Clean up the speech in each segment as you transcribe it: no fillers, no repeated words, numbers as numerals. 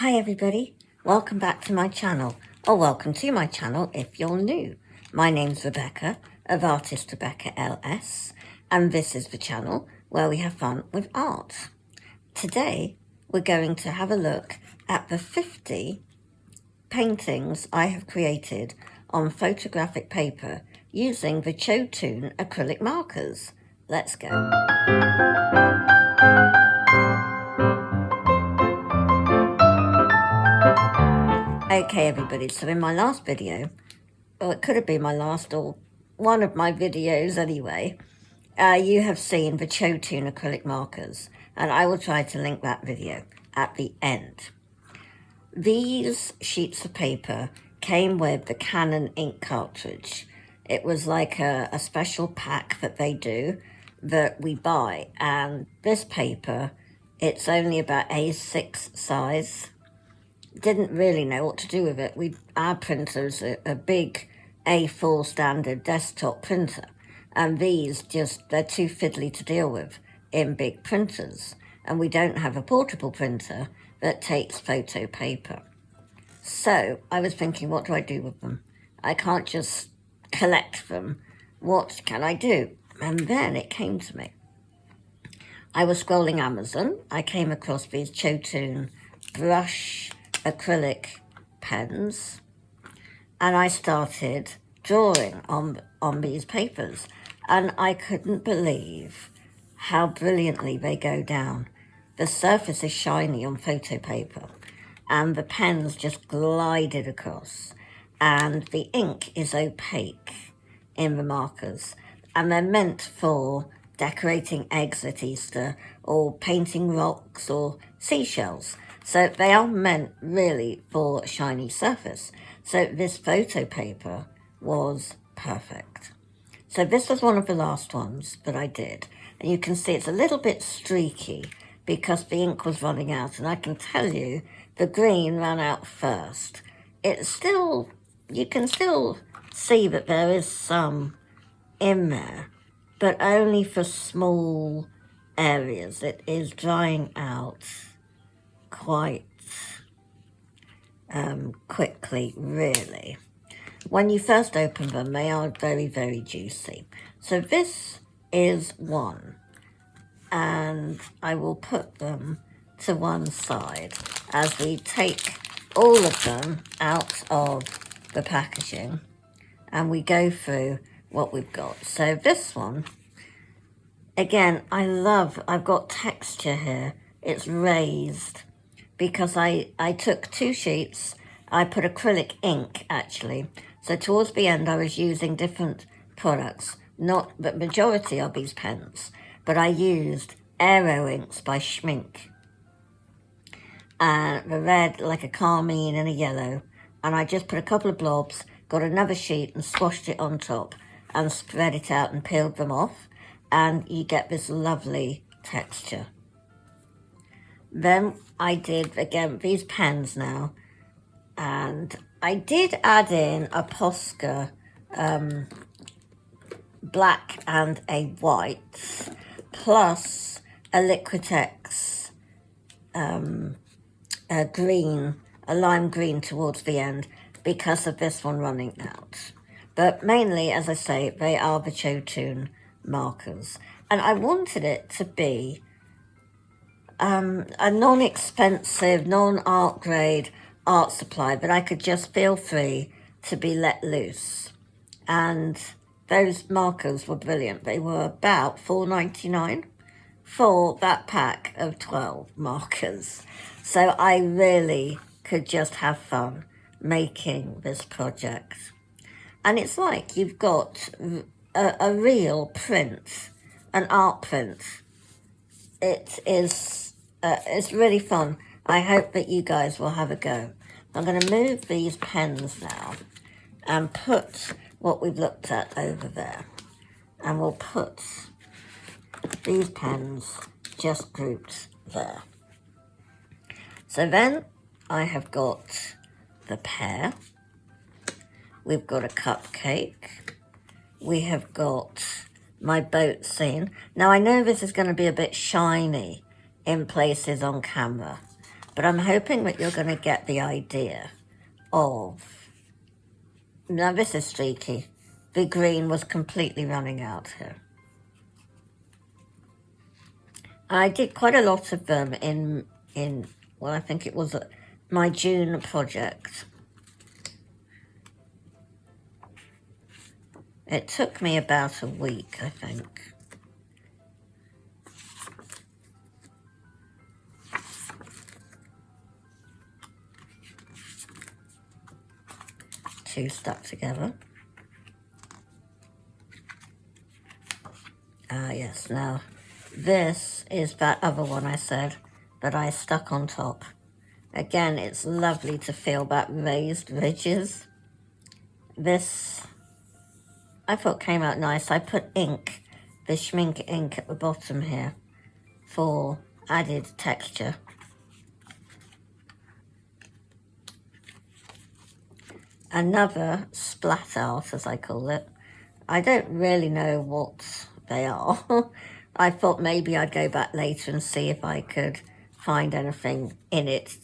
Hi everybody, welcome back to my channel, or welcome to my channel if you're new. My name's Rebecca of Artistrebeccals, and this is the channel where we have fun with art. Today we're going to have a look at the 50 paintings I have created on photographic paper using the Chotune acrylic markers. Let's go. Okay everybody, so in my last video, or it could have been my last or one of my videos anyway, you have seen the Chotune acrylic markers, and I will try to link that video at the end. These sheets of paper came with the Canon ink cartridge. It was like a special pack that they do that we buy, and this paper, it's only about A6 size. Didn't really know what to do with it. Our printer's a big A4 standard desktop printer, and these they're too fiddly to deal with in big printers, and we don't have a portable printer that takes photo paper. So I was thinking, what do I do with them? I can't just collect them. What can I do? And then it came to me. I was scrolling Amazon. I came across these Chotune brush acrylic pens, and I started drawing on these papers, and I couldn't believe how brilliantly they go down. The surface is shiny on photo paper, and the pens just glided across, and the ink is opaque in the markers, and they're meant for decorating eggs at Easter or painting rocks or seashells. So they are meant really for a shiny surface. So this photo paper was perfect. So this was one of the last ones that I did. And you can see it's a little bit streaky because the ink was running out. And I can tell you, the green ran out first. You can still see that there is some in there, but only for small areas. It is drying out quite quickly, really. When you first open them, they are very, very juicy. So this is one, and I will put them to one side as we take all of them out of the packaging and we go through what we've got. So this one, again, I've got texture here. It's raised because I took 2 sheets. I put acrylic ink, actually. So towards the end, I was using different products, not the majority of these pens, but I used Aero inks by Schmink. And the red, like a carmine and a yellow. And I just put a couple of blobs, got another sheet and squashed it on top and spread it out and peeled them off. And you get this lovely texture. Then I did, again, these pens now, and I did add in a Posca black and a white, plus a Liquitex green, a lime green towards the end, because of this one running out. But mainly, as I say, they are the Chotune markers. And I wanted it to be a non-expensive, non-art grade art supply that I could just feel free to be let loose. And those markers were brilliant. They were about $4.99 for that pack of 12 markers. So I really could just have fun making this project. And it's like you've got a real print, an art print. It is, it's really fun. I hope that you guys will have a go. I'm going to move these pens now and put what we've looked at over there. And we'll put these pens just grouped there. So then I have got the pear. We've got a cupcake. We have got my boat scene. Now I know this is going to be a bit shiny in places on camera, But I'm hoping that you're going to get the idea of... Now this is streaky. The green was completely running out here. I did quite a lot of them in well, I think it was my June project. It took me about a week, I think. Two stuck together. Ah, yes, now this is that other one I said that I stuck on top. Again, it's lovely to feel that raised ridges. This, I thought came out nice. I put ink, the Schmink ink at the bottom here for added texture. Another splat art, as I call it. I don't really know what they are. I thought maybe I'd go back later and see if I could find anything in it.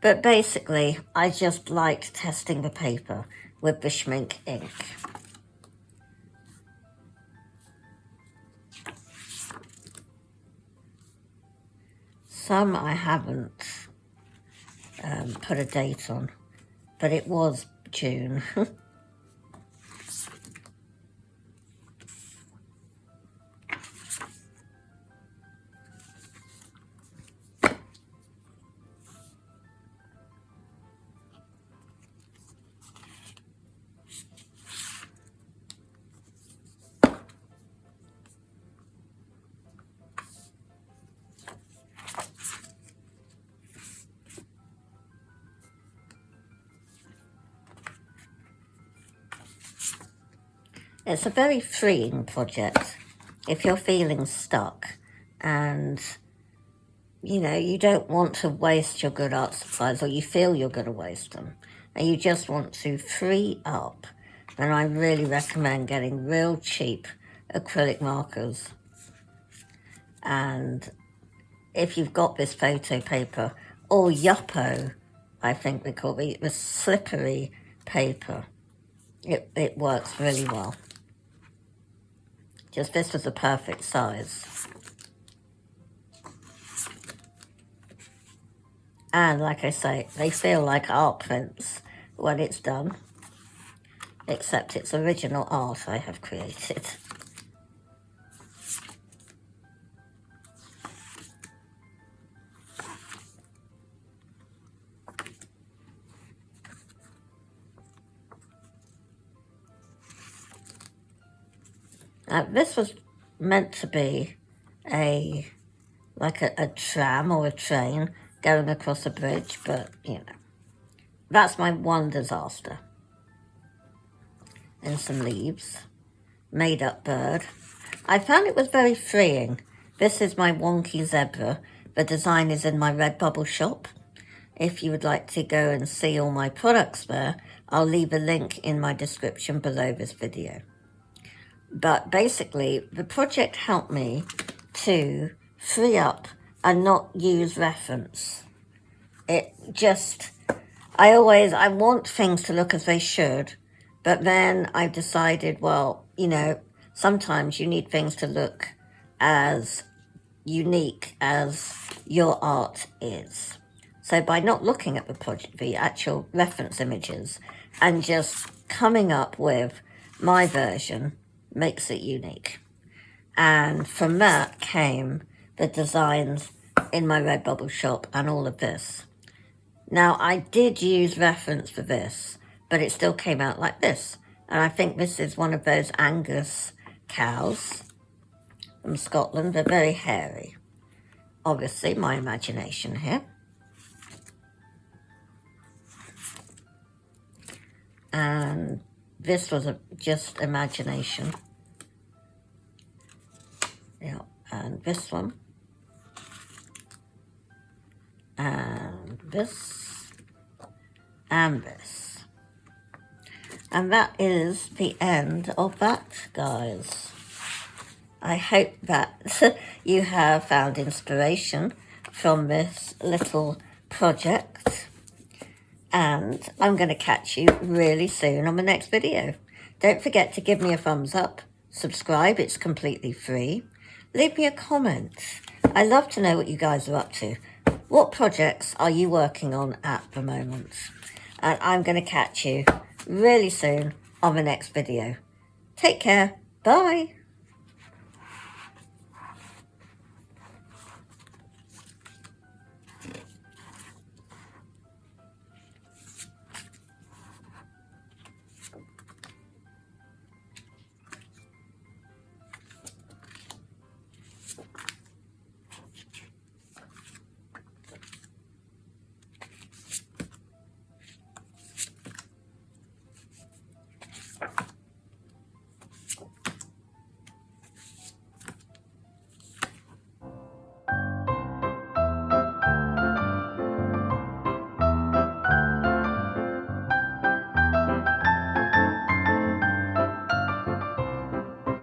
But basically, I just liked testing the paper with the Schmink ink. Some I haven't put a date on, but it was June. It's a very freeing project if you're feeling stuck and, you know, you don't want to waste your good art supplies, or you feel you're going to waste them, and you just want to free up, then I really recommend getting real cheap acrylic markers. And if you've got this photo paper, or Yupo, I think they call it, the slippery paper, it works really well. Just this was the perfect size. And like I say, they feel like art prints when it's done, except it's original art I have created. This was meant to be like a tram or a train going across a bridge, but, you know, that's my one disaster. And some leaves, made up bird. I found it was very freeing. This is my wonky zebra. The design is in my Redbubble shop. If you would like to go and see all my products there, I'll leave a link in my description below this video. But basically, the project helped me to free up and not use reference. It just, I want things to look as they should, but then I decided, well, you know, sometimes you need things to look as unique as your art is. So by not looking at the actual reference images and just coming up with my version, makes it unique. And from that came the designs in my Redbubble shop and all of this. Now, I did use reference for this, but it still came out like this. And I think this is one of those Angus cows from Scotland. They're very hairy. Obviously, my imagination here. And this was just imagination. Yeah, and this one. And this. And this. And that is the end of that, guys. I hope that you have found inspiration from this little project, and I'm going to catch you really soon on the next video. Don't forget to give me a thumbs up, subscribe, it's completely free. Leave me a comment. I love to know what you guys are up to. What projects are you working on at the moment? And I'm going to catch you really soon on the next video. Take care. Bye.